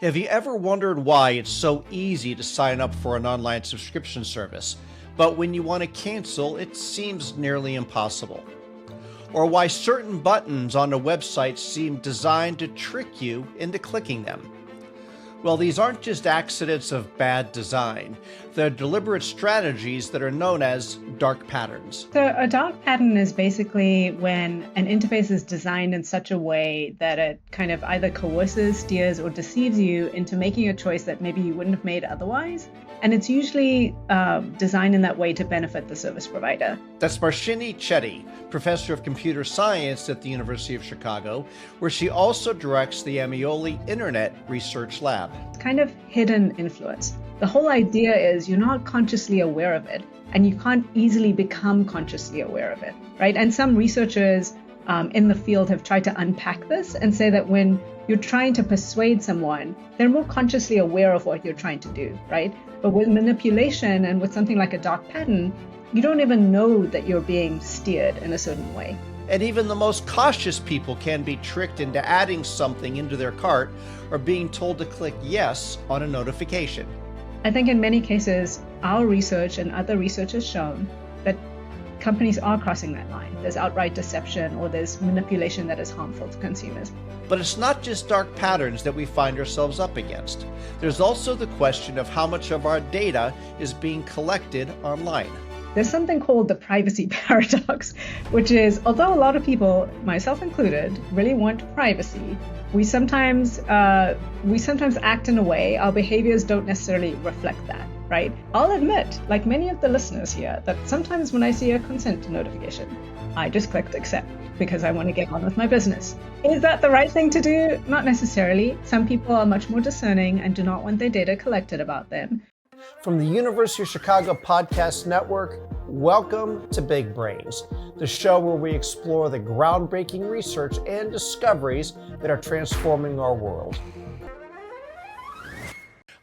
Have you ever wondered why it's so easy to sign up for an online subscription service, but when you want to cancel, it seems nearly impossible? Or why certain buttons on a website seem designed to trick you into clicking them? Well, these aren't just accidents of bad design. They're deliberate strategies that are known as dark patterns. So a dark pattern is basically when an interface is designed in such a way that it kind of either coerces, steers, or deceives you into making a choice that maybe you wouldn't have made otherwise. And it's usually designed in that way to benefit the service provider. That's Marshini Chetty, professor of computer science at the University of Chicago, where she also directs the Amioli Internet Research Lab. It's kind of hidden influence. The whole idea is you're not consciously aware of it, and you can't easily become consciously aware of it, right? And some researchers in the field have tried to unpack this and say that when you're trying to persuade someone, they're more consciously aware of what you're trying to do, right? But with manipulation and with something like a dark pattern, you don't even know that you're being steered in a certain way. And even the most cautious people can be tricked into adding something into their cart or being told to click yes on a notification. I think in many cases, our research and other research has shown that companies are crossing that line. There's outright deception or there's manipulation that is harmful to consumers. But it's not just dark patterns that we find ourselves up against. There's also the question of how much of our data is being collected online. There's something called the privacy paradox, which is, although a lot of people, myself included, really want privacy, we sometimes act in a way our behaviors don't necessarily reflect that, right? I'll admit, like many of the listeners here, that sometimes when I see a consent notification, I just clicked accept because I want to get on with my business. Is that the right thing to do? Not necessarily. Some people are much more discerning and do not want their data collected about them. From the University of Chicago Podcast Network, welcome to Big Brains, the show where we explore the groundbreaking research and discoveries that are transforming our world.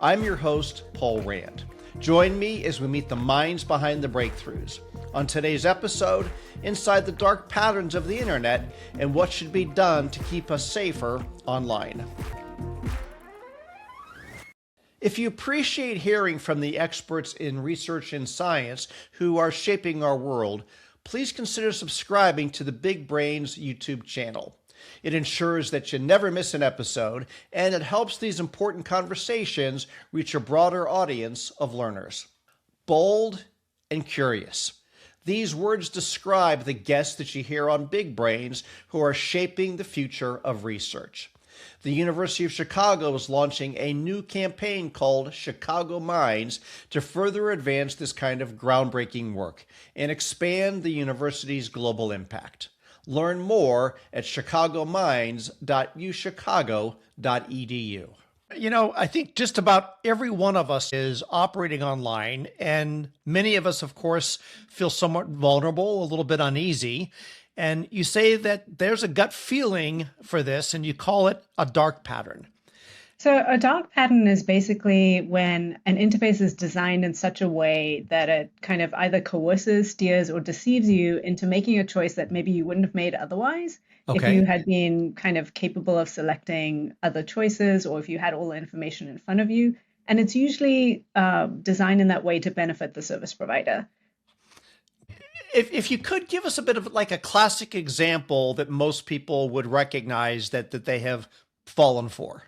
I'm your host, Paul Rand. Join me as we meet the minds behind the breakthroughs. On today's episode, inside the dark patterns of the internet and what should be done to keep us safer online. If you appreciate hearing from the experts in research and science who are shaping our world, please consider subscribing to the Big Brains YouTube channel. It ensures that you never miss an episode, and it helps these important conversations reach a broader audience of learners. Bold and curious. These words describe the guests that you hear on Big Brains who are shaping the future of research. The University of Chicago is launching a new campaign called Chicago Minds to further advance this kind of groundbreaking work and expand the university's global impact. Learn more at chicagominds.uchicago.edu. You know, I think just about every one of us is operating online, and many of us, of course, feel somewhat vulnerable, a little bit uneasy. And you say that there's a gut feeling for this, and you call it a dark pattern. So a dark pattern is basically when an interface is designed in such a way that it kind of either coerces, steers, or deceives you into making a choice that maybe you wouldn't have made otherwise. Okay. If you had been kind of capable of selecting other choices, or if you had all the information in front of you. And it's usually designed in that way to benefit the service provider. If you could give us a bit of like a classic example that most people would recognize that they have fallen for.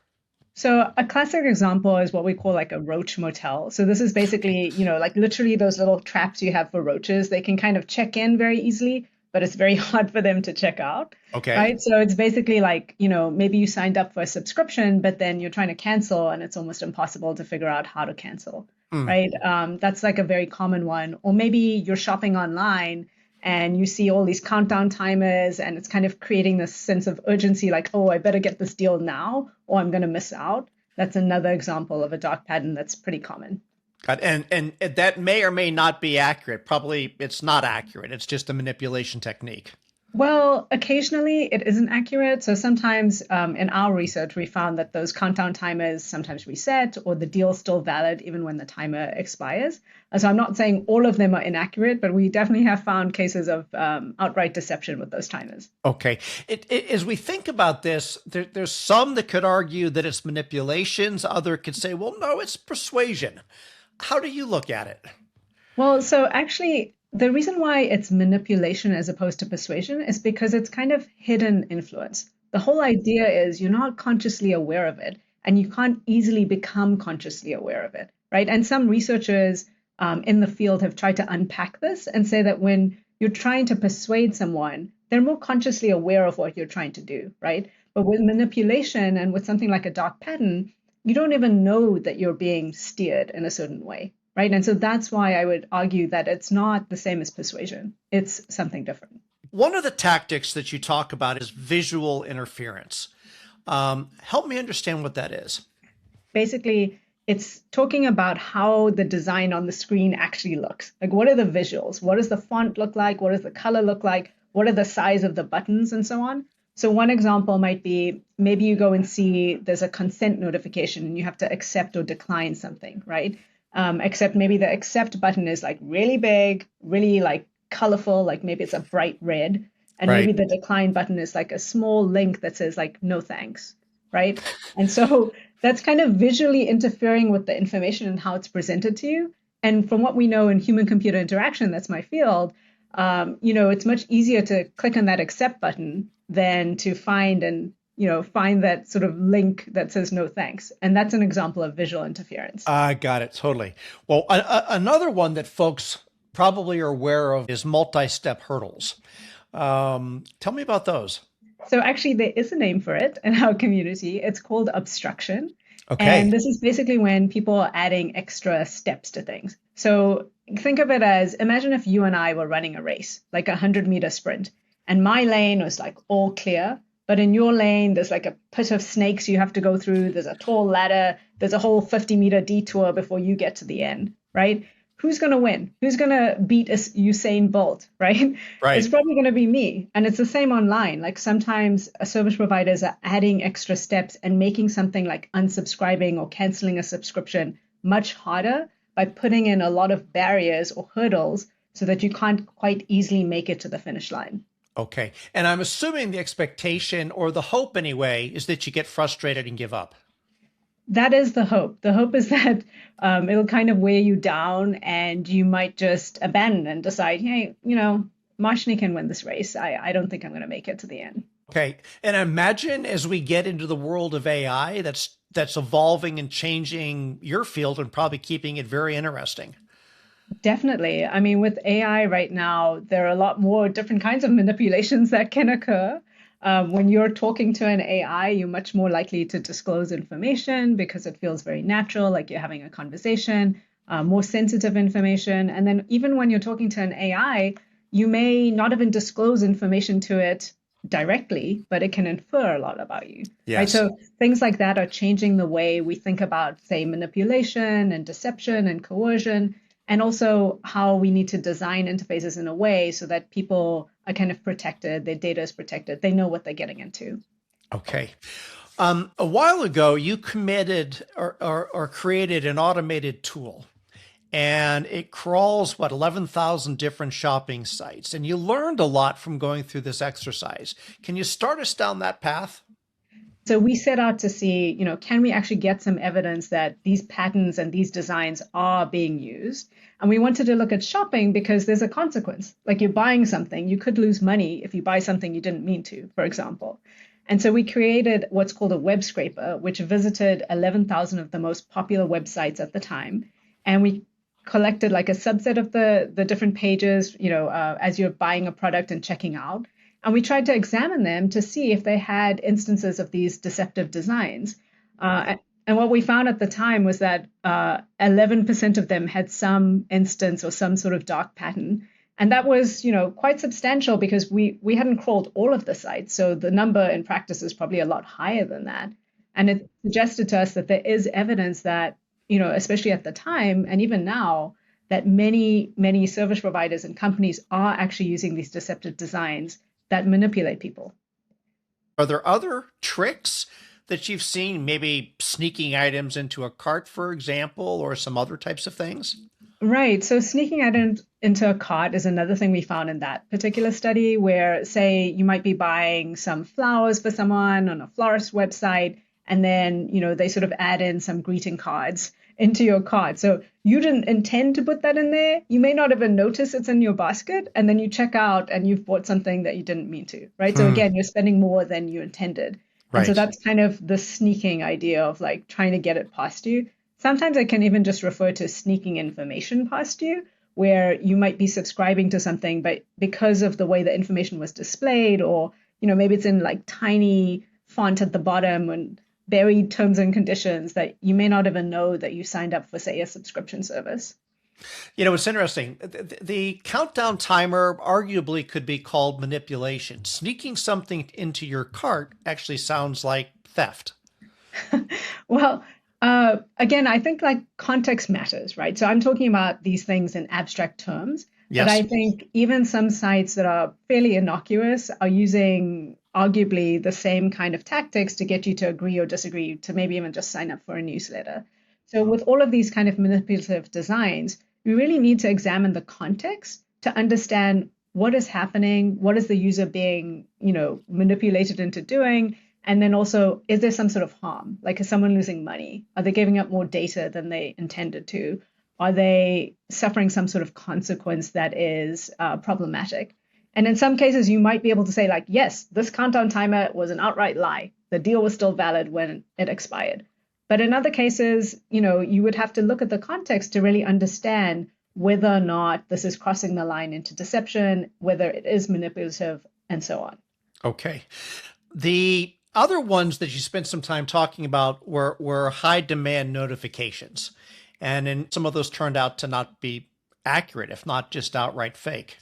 So a classic example is what we call like a roach motel. So this is basically, like literally those little traps you have for roaches. They can kind of check in very easily, but it's very hard for them to check out. Okay. Right. So it's basically like, maybe you signed up for a subscription, but then you're trying to cancel and it's almost impossible to figure out how to cancel. Right. That's like a very common one. Or maybe you're shopping online and you see all these countdown timers and it's kind of creating this sense of urgency, like, oh, I better get this deal now or I'm going to miss out. That's another example of a dark pattern that's pretty common. And that may or may not be accurate. Probably it's not accurate. It's just a manipulation technique. Well, occasionally it isn't accurate. So sometimes in our research, we found that those countdown timers sometimes reset or the deal's still valid even when the timer expires. So I'm not saying all of them are inaccurate, but we definitely have found cases of outright deception with those timers. Okay. As we think about this, there's some that could argue that it's manipulations. Other could say, well, no, it's persuasion. How do you look at it? Well, so actually, the reason why it's manipulation as opposed to persuasion is because it's kind of hidden influence. The whole idea is you're not consciously aware of it, and you can't easily become consciously aware of it, right? And some researchers in the field have tried to unpack this and say that when you're trying to persuade someone, they're more consciously aware of what you're trying to do, right? But with manipulation and with something like a dark pattern, you don't even know that you're being steered in a certain way, right? And so that's why I would argue that it's not the same as persuasion. It's something different. One of the tactics that you talk about is visual interference. Help me understand what that is. Basically, it's talking about how the design on the screen actually looks. Like, what are the visuals? What does the font look like? What does the color look like? What are the size of the buttons and so on? So one example might be maybe you go and see there's a consent notification and you have to accept or decline something, right? Except maybe the accept button is like really big, really like colorful, like maybe it's a bright red. And Right. maybe the decline button is like a small link that says like no thanks, right? And so that's kind of visually interfering with the information and how it's presented to you. And from what we know in human computer interaction, that's my field, it's much easier to click on that accept button than to find that sort of link that says no thanks. And that's an example of visual interference. I got it. Totally. Well, another one that folks probably are aware of is multi-step hurdles. Tell me about those. So actually, there is a name for it in our community. It's called obstruction. Okay. And this is basically when people are adding extra steps to things. So think of it as, imagine if you and I were running a race, like a 100-meter sprint, and my lane was like all clear. But in your lane, there's like a pit of snakes you have to go through. There's a tall ladder. There's a whole 50-meter detour before you get to the end, right? Who's going to win? Who's going to beat Usain Bolt, right? Right. It's probably going to be me. And it's the same online. Like sometimes service providers are adding extra steps and making something like unsubscribing or canceling a subscription much harder by putting in a lot of barriers or hurdles so that you can't quite easily make it to the finish line. Okay. And I'm assuming the expectation, or the hope anyway, is that you get frustrated and give up. That is the hope. The hope is that it'll kind of wear you down and you might just abandon and decide, hey, Marshini can win this race. I don't think I'm going to make it to the end. Okay. And imagine as we get into the world of AI, that's evolving and changing your field and probably keeping it very interesting. Definitely. I mean, with AI right now, there are a lot more different kinds of manipulations that can occur. When you're talking to an AI, you're much more likely to disclose information because it feels very natural, like you're having a conversation, more sensitive information. And then even when you're talking to an AI, you may not even disclose information to it directly, but it can infer a lot about you. Yes. Right? So things like that are changing the way we think about, say, manipulation and deception and coercion, and also how we need to design interfaces in a way so that people are kind of protected, their data is protected, they know what they're getting into. Okay. A while ago, you committed or created an automated tool, and it crawls, 11,000 different shopping sites. And you learned a lot from going through this exercise. Can you start us down that path? So we set out to see, can we actually get some evidence that these patterns and these designs are being used? And we wanted to look at shopping because there's a consequence. Like you're buying something, you could lose money if you buy something you didn't mean to, for example. And so we created what's called a web scraper, which visited 11,000 of the most popular websites at the time. And we collected like a subset of the different pages, as you're buying a product and checking out. And we tried to examine them to see if they had instances of these deceptive designs. And what we found at the time was that 11% of them had some instance or some sort of dark pattern. And that was, quite substantial because we hadn't crawled all of the sites. So the number in practice is probably a lot higher than that. And it suggested to us that there is evidence that, especially at the time and even now, that many, many service providers and companies are actually using these deceptive designs that manipulate people. Are there other tricks that you've seen, maybe sneaking items into a cart, for example, or some other types of things? Right. So sneaking items into a cart is another thing we found in that particular study where, say, you might be buying some flowers for someone on a florist website, and then, they sort of add in some greeting cards into your cart. So you didn't intend to put that in there. You may not even notice it's in your basket, and then you check out and you've bought something that you didn't mean to, right? So again, you're spending more than you intended. And so Right. that's kind of the sneaking idea of like trying to get it past you. Sometimes I can even just refer to sneaking information past you, where you might be subscribing to something, but because of the way the information was displayed, or maybe it's in like tiny font at the bottom and buried terms and conditions, that you may not even know that you signed up for, say, a subscription service. It's interesting. The countdown timer arguably could be called manipulation. Sneaking something into your cart actually sounds like theft. Well, again, I think like context matters, right? So I'm talking about these things in abstract terms, but I Yes. think even some sites that are fairly innocuous are using arguably the same kind of tactics to get you to agree or disagree, to maybe even just sign up for a newsletter. So with all of these kind of manipulative designs, we really need to examine the context to understand what is happening, what is the user being, manipulated into doing, and then also, is there some sort of harm? Like, is someone losing money? Are they giving up more data than they intended to? Are they suffering some sort of consequence that is problematic? And in some cases, you might be able to say, like, yes, this countdown timer was an outright lie. The deal was still valid when it expired. But in other cases, you would have to look at the context to really understand whether or not this is crossing the line into deception, whether it is manipulative, and so on. Okay. The other ones that you spent some time talking about were high demand notifications. And then some of those turned out to not be accurate, if not just outright fake.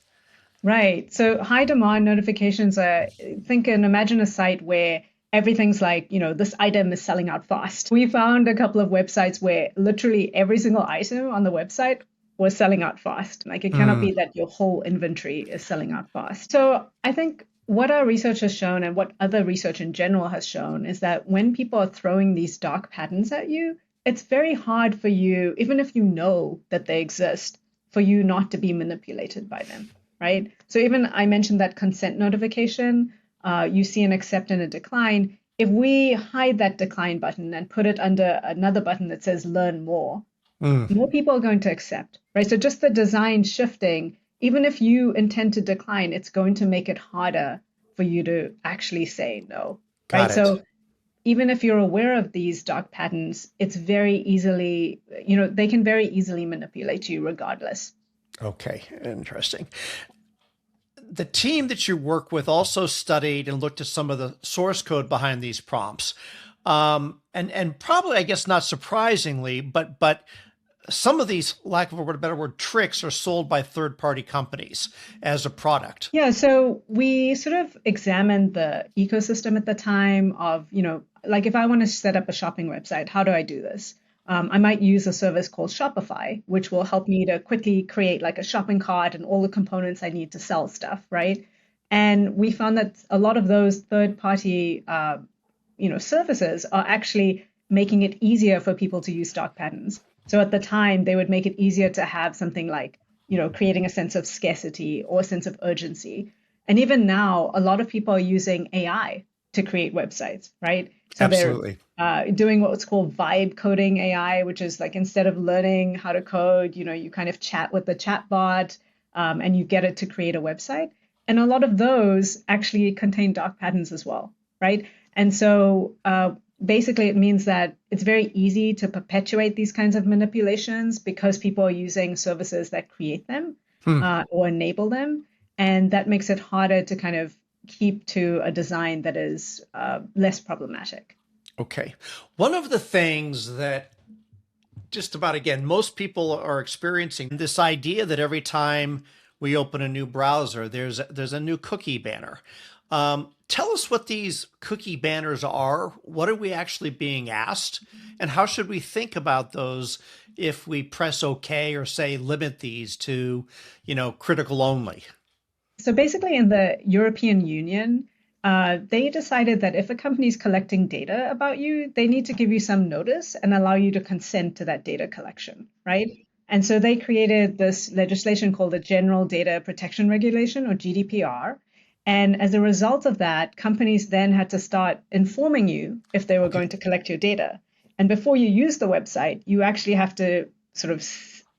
Right. So high demand notifications are, think and imagine a site where everything's like, this item is selling out fast. We found a couple of websites where literally every single item on the website was selling out fast. Like it cannot be that your whole inventory is selling out fast. So I think what our research has shown, and what other research in general has shown, is that when people are throwing these dark patterns at you, it's very hard for you, even if you know that they exist, for you not to be manipulated by them, right? So even I mentioned that consent notification, you see an accept and a decline. If we hide that decline button and put it under another button that says learn more, more people are going to accept, right? So just the design shifting, even if you intend to decline, it's going to make it harder for you to actually say no, right? Got it. So even if you're aware of these dark patterns, it's very easily, they can very easily manipulate you regardless. Okay. Interesting. The team that you work with also studied and looked at some of the source code behind these prompts. And probably, I guess, not surprisingly, but some of these, lack of a better word, tricks are sold by third-party companies as a product. Yeah, so we sort of examined the ecosystem at the time of, like if I want to set up a shopping website, how do I do this? I might use a service called Shopify, which will help me to quickly create like a shopping cart and all the components I need to sell stuff, right? And we found that a lot of those third-party, services are actually making it easier for people to use dark patterns. So at the time, they would make it easier to have something like, creating a sense of scarcity or a sense of urgency. And even now, a lot of people are using AI to create websites, right? So they're Absolutely. doing what's called vibe coding AI, which is like instead of learning how to code, you kind of chat with the chatbot and you get it to create a website. And a lot of those actually contain dark patterns as well, right? And so basically, it means that it's very easy to perpetuate these kinds of manipulations because people are using services that create them or enable them. And that makes it harder to kind of keep to a design that is less problematic. Okay. One of the things that just about, again, most people are experiencing this idea that every time we open a new browser, there's a new cookie banner. Tell us what these cookie banners are. What are we actually being asked? And how should we think about those if we press OK or say limit these to, critical only? So basically, in the European Union, they decided that if a company is collecting data about you, they need to give you some notice and allow you to consent to that data collection, right? And so they created this legislation called the General Data Protection Regulation, or GDPR. And as a result of that, companies then had to start informing you if they were Okay. going to collect your data. And before you use the website, you actually have to sort of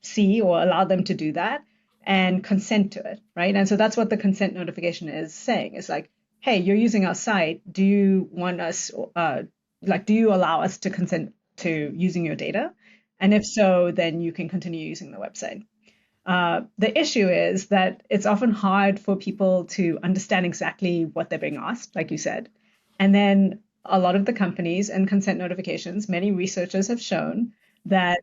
see or allow them to do that and consent to it, right? And so that's what the consent notification is saying. It's like, hey, you're using our site. Do you want us, do you allow us to consent to using your data? And if so, then you can continue using the website. The issue is that it's often hard for people to understand exactly what they're being asked, like you said. And then a lot of the companies and consent notifications, many researchers have shown that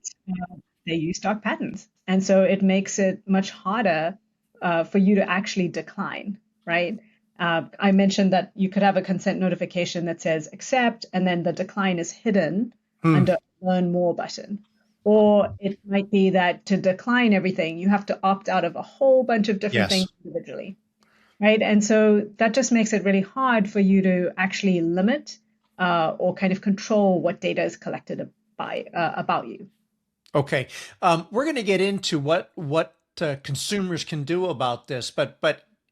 they use dark patterns. And so it makes it much harder for you to actually decline, right? I mentioned that you could have a consent notification that says accept, and then the decline is hidden Hmm. under learn more button. Or it might be that to decline everything, you have to opt out of a whole bunch of different Yes. things individually, right? And so that just makes it really hard for you to actually limit or kind of control what data is collected by about you. Okay. We're going to get into what consumers can do about this, but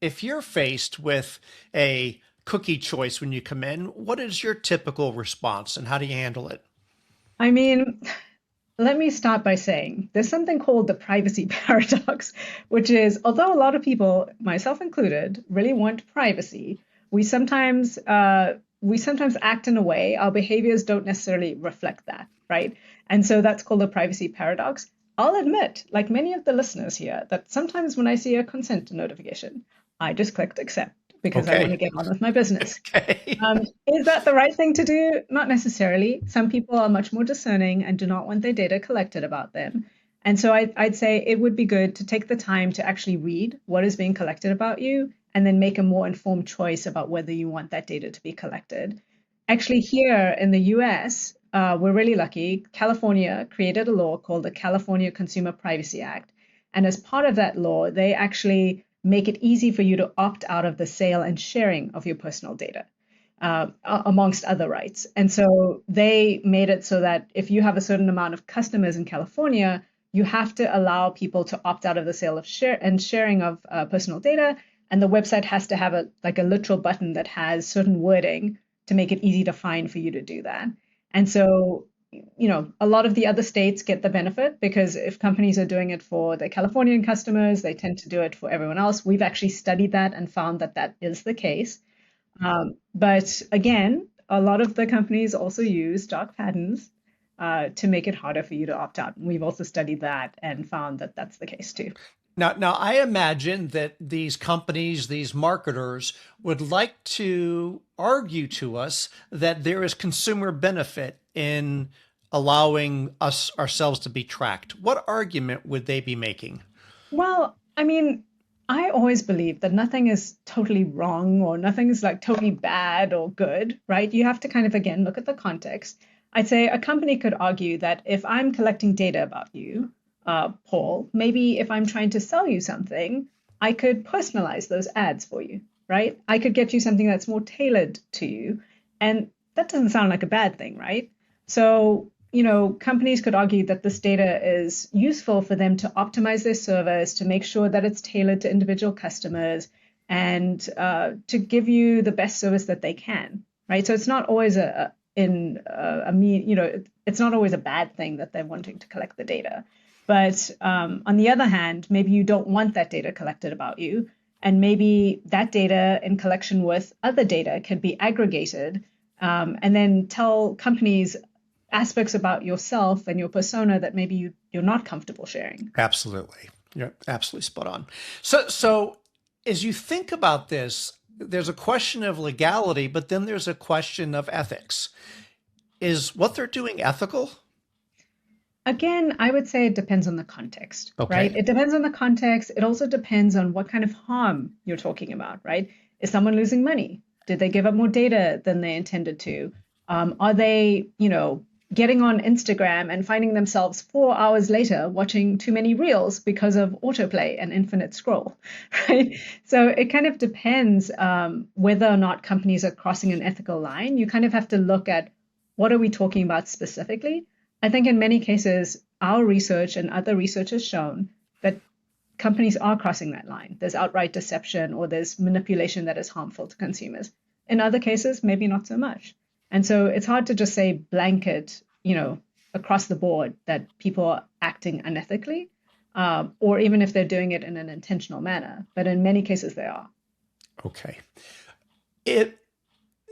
if you're faced with a cookie choice when you come in, what is your typical response and how do you handle it? I mean, let me start by saying there's something called the privacy paradox, which is although a lot of people, myself included, really want privacy, we sometimes act in a way our behaviors don't necessarily reflect that, right? And so that's called the privacy paradox. I'll admit, like many of the listeners here, that sometimes when I see a consent notification, I just clicked accept because I want to Okay. get on with my business. Okay. Is that the right thing to do? Not necessarily. Some people are much more discerning and do not want their data collected about them. And so I'd say it would be good to take the time to actually read what is being collected about you and then make a more informed choice about whether you want that data to be collected. Actually, here in the US, we're really lucky. California created a law called the California Consumer Privacy Act. And as part of that law, they actually make it easy for you to opt out of the sale and sharing of your personal data amongst other rights. And so they made it so that if you have a certain amount of customers in California, you have to allow people to opt out of the sale of sharing of personal data. And the website has to have a literal button that has certain wording to make it easy to find for you to do that. And so, a lot of the other states get the benefit because if companies are doing it for the Californian customers, they tend to do it for everyone else. We've actually studied that and found that that is the case. But again, a lot of the companies also use dark patterns to make it harder for you to opt out. We've also studied that and found that that's the case too. Now, I imagine that these companies, these marketers would like to argue to us that there is consumer benefit in allowing us ourselves to be tracked. What argument would they be making? Well, I mean, I always believe that nothing is totally wrong or nothing is like totally bad or good, right? You have to kind of, again, look at the context. I'd say a company could argue that if I'm collecting data about you, Paul, maybe if I'm trying to sell you something, I could personalize those ads for you, right? I could get you something that's more tailored to you. And that doesn't sound like a bad thing, right? So, companies could argue that this data is useful for them to optimize their service, to make sure that it's tailored to individual customers, and to give you the best service that they can, right? So it's not always it's not always a bad thing that they're wanting to collect the data. But on the other hand, maybe you don't want that data collected about you, and maybe that data in collection with other data can be aggregated and then tell companies aspects about yourself and your persona that maybe you're not comfortable sharing. Absolutely. You're absolutely spot on. So as you think about this, there's a question of legality, but then there's a question of ethics. Is what they're doing ethical? Again, I would say it depends on the context, right? Okay. It depends on the context. It also depends on what kind of harm you're talking about, right? Is someone losing money? Did they give up more data than they intended to? Are they, getting on Instagram and finding themselves 4 hours later watching too many reels because of autoplay and infinite scroll, right? So it kind of depends whether or not companies are crossing an ethical line. You kind of have to look at what are we talking about specifically. I think in many cases, our research and other research has shown that companies are crossing that line. There's outright deception or there's manipulation that is harmful to consumers. In other cases, maybe not so much. And so it's hard to just say blanket, across the board that people are acting unethically, or even if they're doing it in an intentional manner. But in many cases, they are. Okay.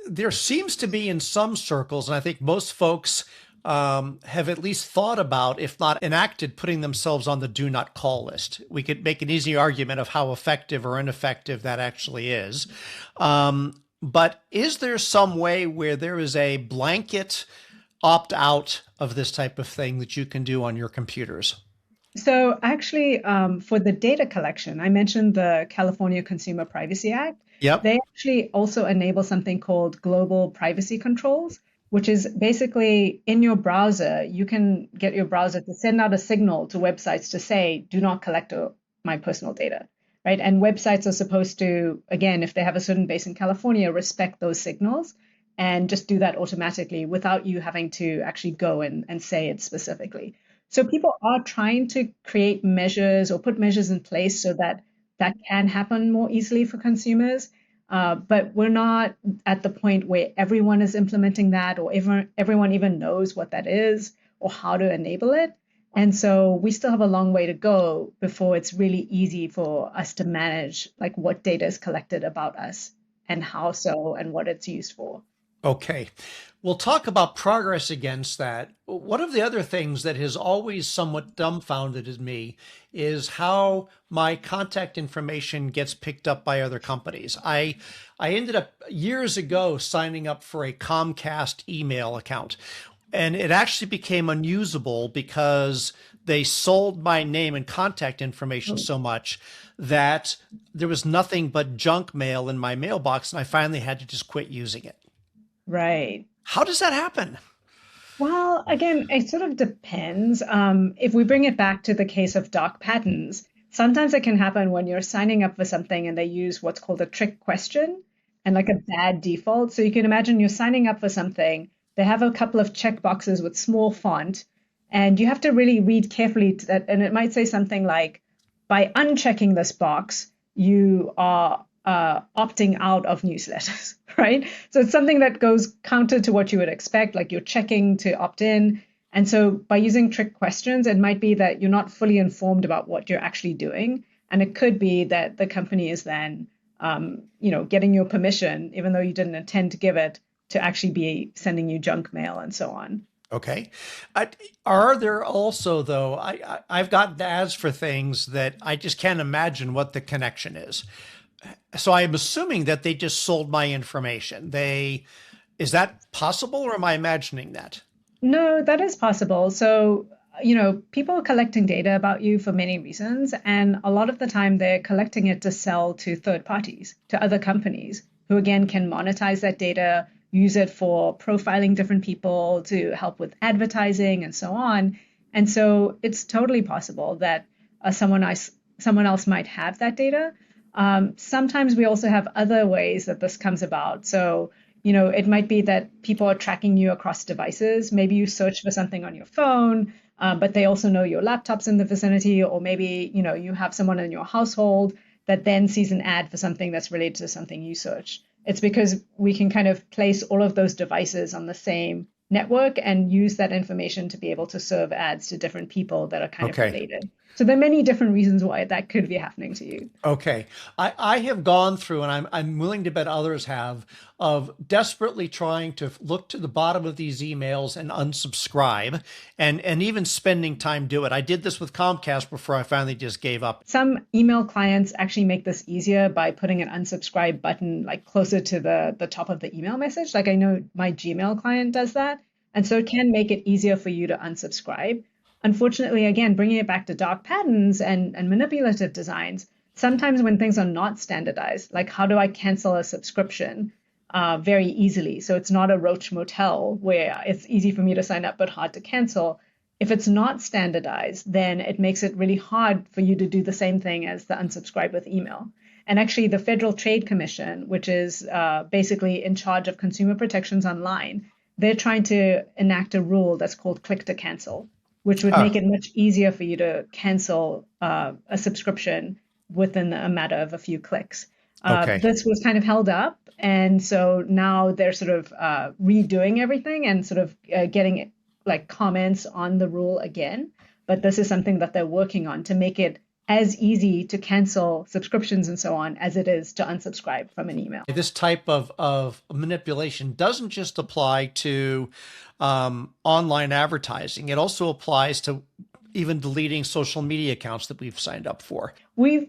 There seems to be in some circles, and I think most folks have at least thought about, if not enacted, putting themselves on the do not call list. We could make an easy argument of how effective or ineffective that actually is. But is there some way where there is a blanket opt out of this type of thing that you can do on your computers? So actually, for the data collection, I mentioned the California Consumer Privacy Act. Yep. They actually also enable something called global privacy controls, which is basically in your browser, you can get your browser to send out a signal to websites to say, do not collect my personal data, right? And websites are supposed to, again, if they have a certain base in California, respect those signals and just do that automatically without you having to actually go and say it specifically. So people are trying to create measures or put measures in place so that that can happen more easily for consumers. But we're not at the point where everyone is implementing that or everyone even knows what that is or how to enable it. And so we still have a long way to go before it's really easy for us to manage like what data is collected about us and how so and what it's used for. Okay. We'll talk about progress against that. One of the other things that has always somewhat dumbfounded me is how my contact information gets picked up by other companies. I ended up years ago signing up for a Comcast email account, and it actually became unusable because they sold my name and contact information so much that there was nothing but junk mail in my mailbox, and I finally had to just quit using it. Right. How does that happen? Well, again, it sort of depends. If we bring it back to the case of dark patterns, sometimes it can happen when you're signing up for something and they use what's called a trick question and like a bad default. So you can imagine you're signing up for something, they have a couple of check boxes with small font, and you have to really read carefully to that. And it might say something like, by unchecking this box, you are opting out of newsletters, right? So it's something that goes counter to what you would expect, like you're checking to opt in. And so by using trick questions, it might be that you're not fully informed about what you're actually doing. And it could be that the company is then, getting your permission, even though you didn't intend to give it, to actually be sending you junk mail and so on. Okay. Are there also, though, I've gotten ads for things that I just can't imagine what the connection is. So I'm assuming that they just sold my information. Is that possible, or am I imagining that? No, that is possible. So, people are collecting data about you for many reasons. And a lot of the time they're collecting it to sell to third parties, to other companies who, again, can monetize that data, use it for profiling different people, to help with advertising and so on. And so it's totally possible that someone else might have that data. Sometimes we also have other ways that this comes about. So, it might be that people are tracking you across devices. Maybe you search for something on your phone, but they also know your laptop's in the vicinity, or maybe, you have someone in your household that then sees an ad for something that's related to something you search. It's because we can kind of place all of those devices on the same network and use that information to be able to serve ads to different people that are kind of related. So there are many different reasons why that could be happening to you. Okay. I have gone through, and I'm willing to bet others have, of desperately trying to look to the bottom of these emails and unsubscribe, and even spending time do it. I did this with Comcast before I finally just gave up. Some email clients actually make this easier by putting an unsubscribe button like closer to the top of the email message. Like I know my Gmail client does that. And so it can make it easier for you to unsubscribe. Unfortunately, again, bringing it back to dark patterns and manipulative designs, sometimes when things are not standardized, like how do I cancel a subscription, very easily. So it's not a roach motel where it's easy for me to sign up but hard to cancel. If it's not standardized, then it makes it really hard for you to do the same thing as the unsubscribe with email. And actually, the Federal Trade Commission, which is basically in charge of consumer protections online, they're trying to enact a rule that's called click to cancel, which would make it much easier for you to cancel a subscription within a matter of a few clicks. This was kind of held up. And so now they're sort of redoing everything and sort of getting like comments on the rule again. But this is something that they're working on to make it as easy to cancel subscriptions and so on as it is to unsubscribe from an email. This type of manipulation doesn't just apply to online advertising. It also applies to even deleting social media accounts that we've signed up for. We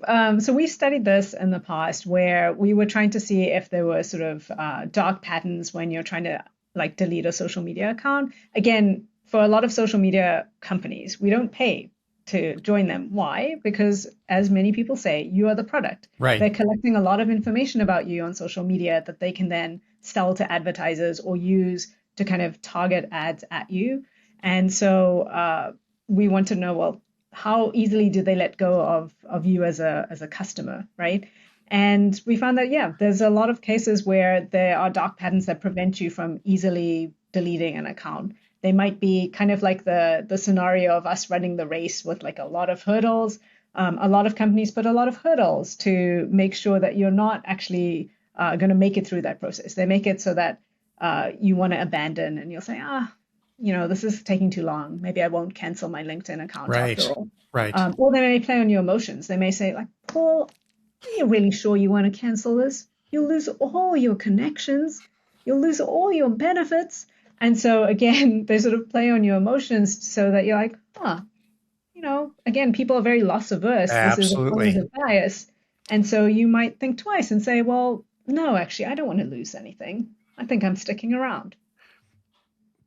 studied this in the past where we were trying to see if there were sort of dark patterns when you're trying to like delete a social media account. Again, for a lot of social media companies, we don't pay to join them. Why? Because as many people say, you are the product. Right. They're collecting a lot of information about you on social media that they can then sell to advertisers or use to kind of target ads at you. And so we want to know, well, how easily do they let go of you as a customer, right? And we found that, yeah, there's a lot of cases where there are dark patterns that prevent you from easily deleting an account. They might be kind of like the scenario of us running the race with like a lot of hurdles. A lot of companies put a lot of hurdles to make sure that you're not actually going to make it through that process. They make it so that you want to abandon and you'll say, this is taking too long. Maybe I won't cancel my LinkedIn account after all. Right. Or they may play on your emotions. They may say like, Paul, are you really sure you want to cancel this? You'll lose all your connections. You'll lose all your benefits. And so again, they sort of play on your emotions so that you're like, again, people are very loss averse. Absolutely. This is a bias. And so you might think twice and say, well, no, actually, I don't want to lose anything. I think I'm sticking around.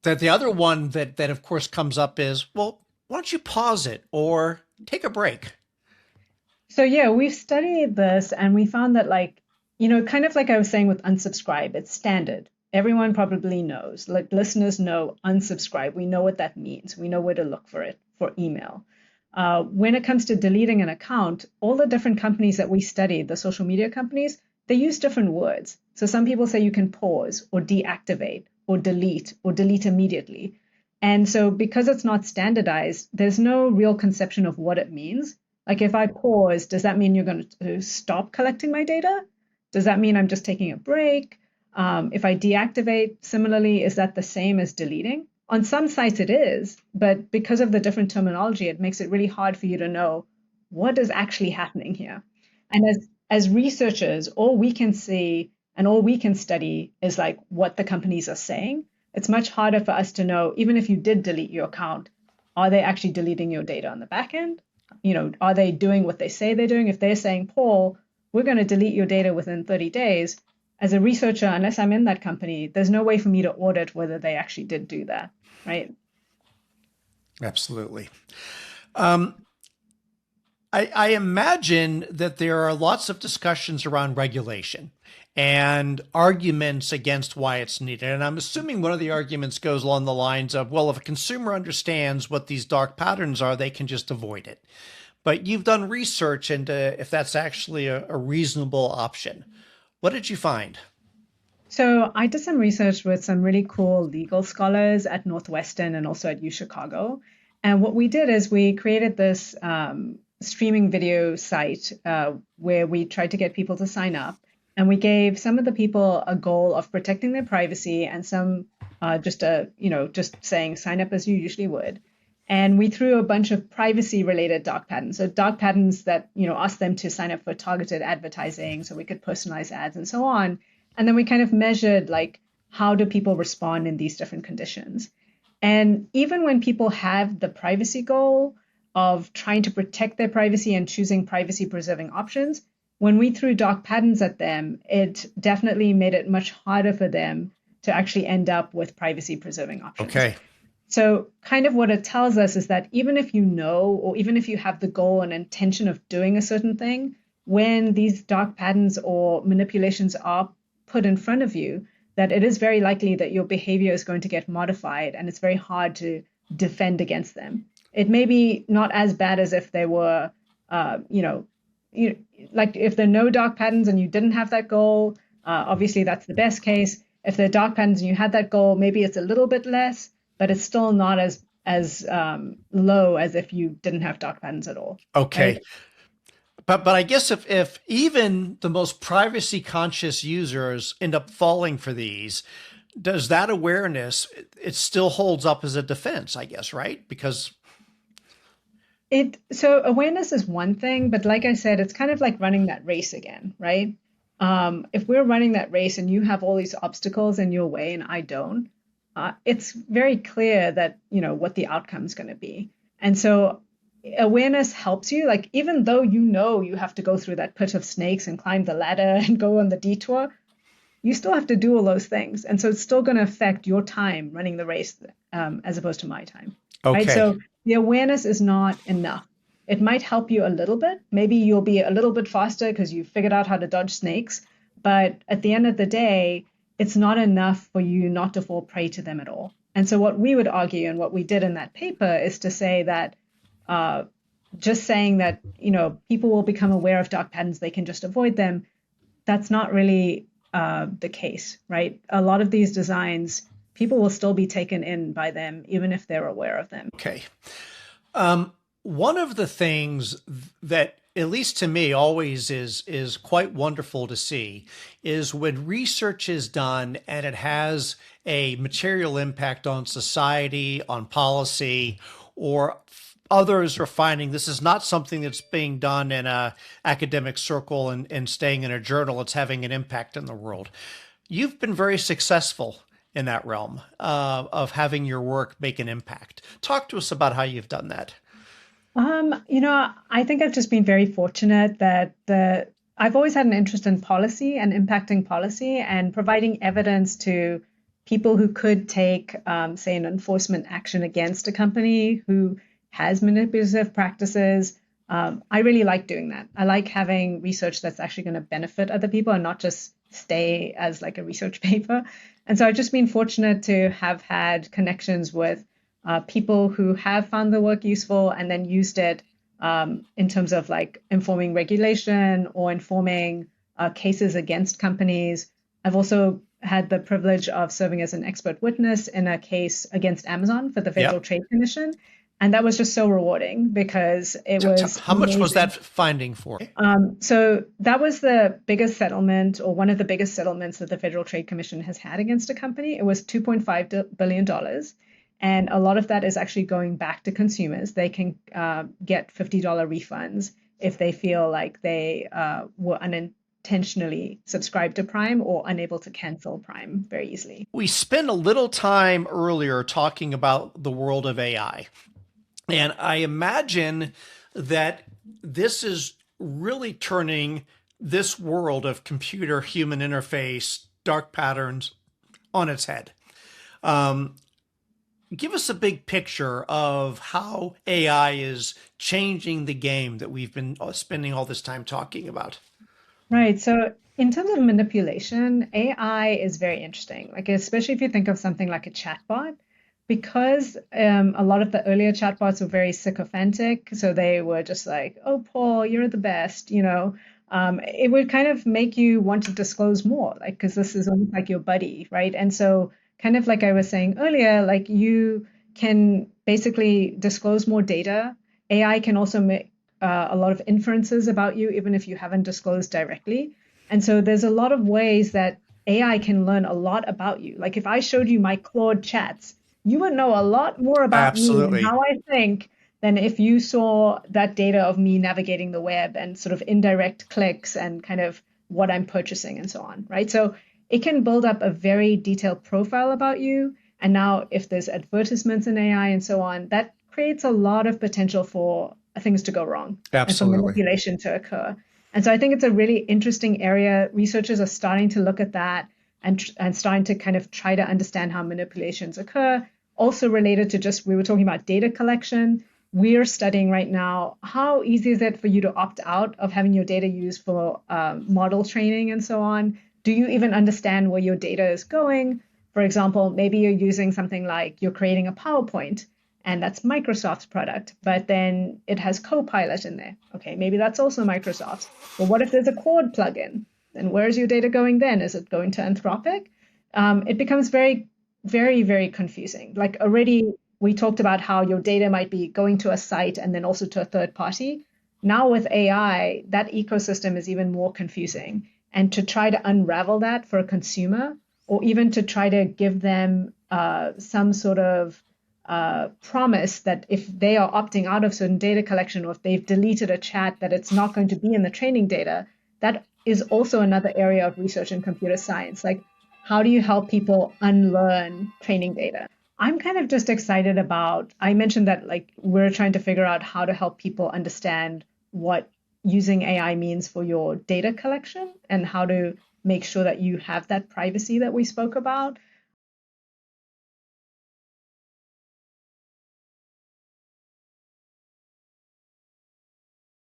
The other one that of course comes up is, well, why don't you pause it or take a break? So yeah, we've studied this and we found that kind of like I was saying with unsubscribe, it's standard. Everyone probably knows, like listeners know unsubscribe. We know what that means. We know where to look for it for email. When it comes to deleting an account, all the different companies that we studied, the social media companies, they use different words. So some people say you can pause or deactivate or delete immediately. And so because it's not standardized, there's no real conception of what it means. Like if I pause, does that mean you're going to stop collecting my data? Does that mean I'm just taking a break? If I deactivate, similarly, is that the same as deleting? On some sites it is, but because of the different terminology, it makes it really hard for you to know what is actually happening here. And as researchers, all we can see and all we can study is like what the companies are saying. It's much harder for us to know, even if you did delete your account, are they actually deleting your data on the back end? Are they doing what they say they're doing? If they're saying, Paul, we're going to delete your data within 30 days, as a researcher, unless I'm in that company, there's no way for me to audit whether they actually did do that, right? Absolutely. I imagine that there are lots of discussions around regulation and arguments against why it's needed. And I'm assuming one of the arguments goes along the lines of, well, if a consumer understands what these dark patterns are, they can just avoid it. But you've done research into if that's actually a reasonable option. What did you find? So I did some research with some really cool legal scholars at Northwestern and also at UChicago. And what we did is we created this streaming video site where we tried to get people to sign up. And we gave some of the people a goal of protecting their privacy and some just saying sign up as you usually would. And we threw a bunch of privacy related dark patterns. So dark patterns that, asked them to sign up for targeted advertising so we could personalize ads and so on. And then we kind of measured like, how do people respond in these different conditions? And even when people have the privacy goal of trying to protect their privacy and choosing privacy preserving options, when we threw dark patterns at them, it definitely made it much harder for them to actually end up with privacy preserving options. Okay. So kind of what it tells us is that even if you know, or even if you have the goal and intention of doing a certain thing, when these dark patterns or manipulations are put in front of you, that it is very likely that your behavior is going to get modified and it's very hard to defend against them. It may be not as bad as if they were, you know, you, like if there are no dark patterns and you didn't have that goal, obviously that's the best case. If there are dark patterns and you had that goal, maybe it's a little bit less, but it's still not as low as if you didn't have dark patterns at all. Okay. Right? But I guess if even the most privacy conscious users end up falling for these, does that awareness, it still holds up as a defense, I guess, right? Because So awareness is one thing, but like I said, it's kind of like running that race again, right? If we're running that race and you have all these obstacles in your way and I don't, it's very clear that, you know, what the outcome is going to be. And so awareness helps you, like, even though you know you have to go through that pit of snakes and climb the ladder and go on the detour, you still have to do all those things. And so it's still going to affect your time running the race, as opposed to my time. Right. okay. So the awareness is not enough. It might help you a little bit. Maybe you'll be a little bit faster because you figured out how to dodge snakes. But at the end of the day, it's not enough for you not to fall prey to them at all. And so what we would argue and what we did in that paper is to say that just saying that, you know, people will become aware of dark patterns, they can just avoid them. That's not really the case, right? A lot of these designs, people will still be taken in by them, even if they're aware of them. Okay. One of the things that, at least to me, always is quite wonderful to see is when research is done and it has a material impact on society, on policy, or others are finding this is not something that's being done in a academic circle and staying in a journal. It's having an impact in the world. You've been very successful in that realm of having your work make an impact. Talk to us about how you've done that. You know, I think I've just been very fortunate that I've always had an interest in policy and impacting policy and providing evidence to people who could take, say, an enforcement action against a company who has manipulative practices. I really like doing that. I like having research that's actually going to benefit other people and not just stay as like a research paper. And so I've just been fortunate to have had connections with people who have found the work useful and then used it in terms of like informing regulation or informing cases against companies. I've also had the privilege of serving as an expert witness in a case against Amazon for the Federal Trade Commission. And that was just so rewarding because it was How much was that finding for? So that was the biggest settlement, or one of the biggest settlements that the Federal Trade Commission has had against a company. It was $2.5 billion. And a lot of that is actually going back to consumers. They can get $50 refunds if they feel like they were unintentionally subscribed to Prime or unable to cancel Prime very easily. We spent a little time earlier talking about the world of AI. And I imagine that this is really turning this world of computer human interface, dark patterns on its head. Give us a big picture of how AI is changing the game that we've been spending all this time talking about. Right. So in terms of manipulation, AI is very interesting. Like, especially if you think of something like a chatbot, because a lot of the earlier chatbots were very sycophantic. So they were just like, oh, Paul, you're the best, you know. It would kind of make you want to disclose more, like, because this is almost like your buddy, right? And so kind of like I was saying earlier, like you can basically disclose more data. AI can also make a lot of inferences about you, even if you haven't disclosed directly. And so there's a lot of ways that AI can learn a lot about you. Like if I showed you my Claude chats, you would know a lot more about me and how I think than if you saw that data of me navigating the web and sort of indirect clicks and kind of what I'm purchasing and so on, right? So it can build up a very detailed profile about you. And now if there's advertisements in AI and so on, that creates a lot of potential for things to go wrong. Absolutely. And for manipulation to occur. And so I think it's a really interesting area. Researchers are starting to look at that and starting to kind of try to understand how manipulations occur. Also related to just, we were talking about data collection. We're studying right now, how easy is it for you to opt out of having your data used for model training and so on? Do you even understand where your data is going? For example, maybe you're using something like you're creating a PowerPoint and that's Microsoft's product, but then it has Copilot in there. Okay, maybe that's also Microsoft's. But what if there's a Claude plugin? Then where's your data going then? Is it going to Anthropic? It becomes very, very, very confusing. Like already we talked about how your data might be going to a site and then also to a third party. Now with AI, that ecosystem is even more confusing. And to try to unravel that for a consumer, or even to try to give them some sort of promise that if they are opting out of certain data collection, or if they've deleted a chat, that it's not going to be in the training data, that is also another area of research in computer science. Like, how do you help people unlearn training data? I'm kind of just excited about, I mentioned that like we're trying to figure out how to help people understand what using AI means for your data collection and how to make sure that you have that privacy that we spoke about.